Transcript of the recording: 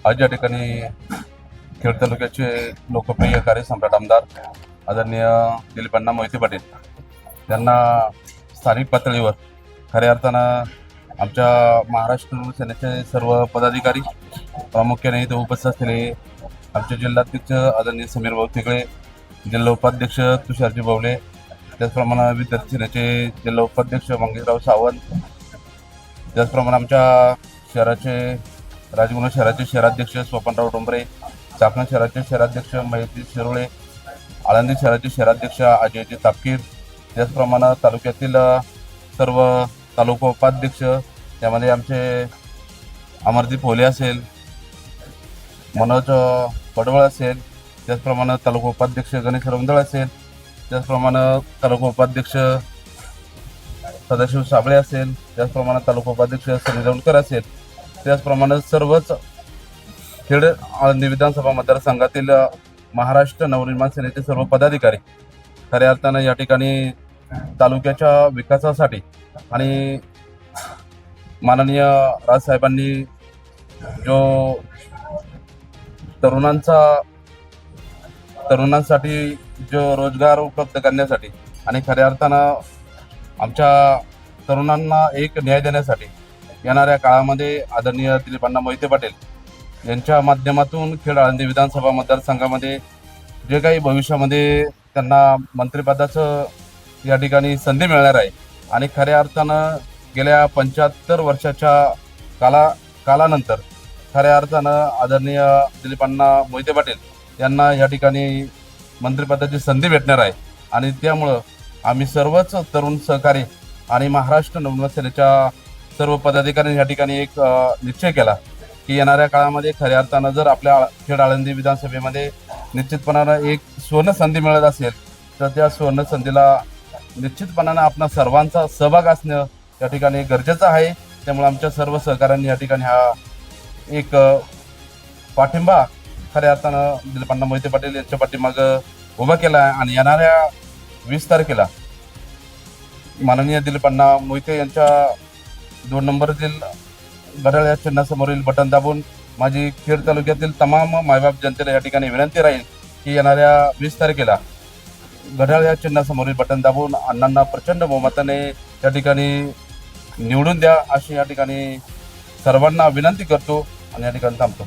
आज या ठिकाणी खेड तालुक्याचे लोकप्रिय कार्यसम्राट आमदार आदरणीय दिलीपअण्णा मोहिते पाटील यांना स्थानिक पातळीवर खऱ्या अर्थानं आमच्या महाराष्ट्र सेनेचे सर्व पदाधिकारी प्रामुख्याने इथे उपस्थित असलेले आमचे जिल्हाध्यक्ष आदरणीय समीर भाऊ तिगळे, जिल्हा उपाध्यक्ष तुषारजी बवले, त्याचप्रमाणे विद्यार्थी सेनेचे जिल्हा उपाध्यक्ष मंगेशराव सावंत, त्याचप्रमाणे आमच्या शहराचे राजगुरू शहराचे शहराध्यक्ष स्वपनराव डोंबरे, चाकण शहराचे शहराध्यक्ष महेशजी शिरोळे, आळंदी शहराचे शहराध्यक्ष अजयजी तापकीर, त्याचप्रमाणे तालुक्यातील सर्व तालुका उपाध्यक्ष, त्यामध्ये आमचे अमरदीप ओले असेल, मनोज पडवळ असेल, त्याचप्रमाणे तालुका उपाध्यक्ष गणेश रवंदळ असेल, त्याचप्रमाणे तालुका उपाध्यक्ष सदाशिव साबळे असेल, त्याचप्रमाणे तालुका उपाध्यक्ष सनी दौलकर असेल, त्याचप्रमाणे सर्वच खेड आळंदी विधानसभा मतदारसंघातील महाराष्ट्र नवनिर्माण सेनेचे सर्व पदाधिकारी खऱ्या अर्थानं या ठिकाणी तालुक्याच्या विकासासाठी आणि माननीय राजसाहेबांनी जो तरुणांसाठी जो रोजगार उपलब्ध करण्यासाठी आणि खऱ्या अर्थानं आमच्या तरुणांना एक न्याय देण्यासाठी येणाऱ्या काळामध्ये आदरणीय दिलीपअण्णा मोहिते पाटील यांच्या माध्यमातून खेड आळंदी विधानसभा मतदारसंघामध्ये जे काही भविष्यामध्ये त्यांना मंत्रिपदाचं या ठिकाणी संधी मिळणार आहे आणि खऱ्या अर्थानं गेल्या 75 वर्षाच्या कालानंतर खऱ्या अर्थानं आदरणीय दिलीपअण्णा मोहिते पाटील यांना या ठिकाणी मंत्रिपदाची संधी भेटणार आहे आणि त्यामुळं आम्ही सर्वच तरुण सहकारी आणि महाराष्ट्र नवनिर्माण सेनेच्या सर्व पदाधिकाऱ्यांनी या ठिकाणी एक निश्चय केला की येणाऱ्या काळामध्ये खऱ्या अर्थानं जर आपल्या खेड आळंदी विधानसभेमध्ये निश्चितपणानं एक सुवर्ण संधी मिळत असेल तर त्या सुवर्ण संधीला निश्चितपणानं आपणा सर्वांचा सहभाग असणं या ठिकाणी गरजेचं आहे. त्यामुळे आमच्या सर्व सहकाऱ्यांनी या ठिकाणी हा एक पाठिंबा खऱ्या अर्थानं दिलीपअण्णा मोहिते पाटील यांच्या पाठीमागं उभा केला आहे आणि येणाऱ्या 20 तारखेला माननीय दिलीपअण्णा मोहिते यांच्या 2 नंबरतील घड्याळ या चिन्हासमोरील बटन दाबून माझी खेड तालुक्यातील तमाम मायबाप जनतेला या ठिकाणी विनंती राहील की येणाऱ्या 20 तारखेला घड्याळ या चिन्हासमोरील बटन दाबून अण्णांना प्रचंड बहुमताने या ठिकाणी निवडून द्या अशी या ठिकाणी सर्वांना विनंती करतो आणि या ठिकाणी थांबतो.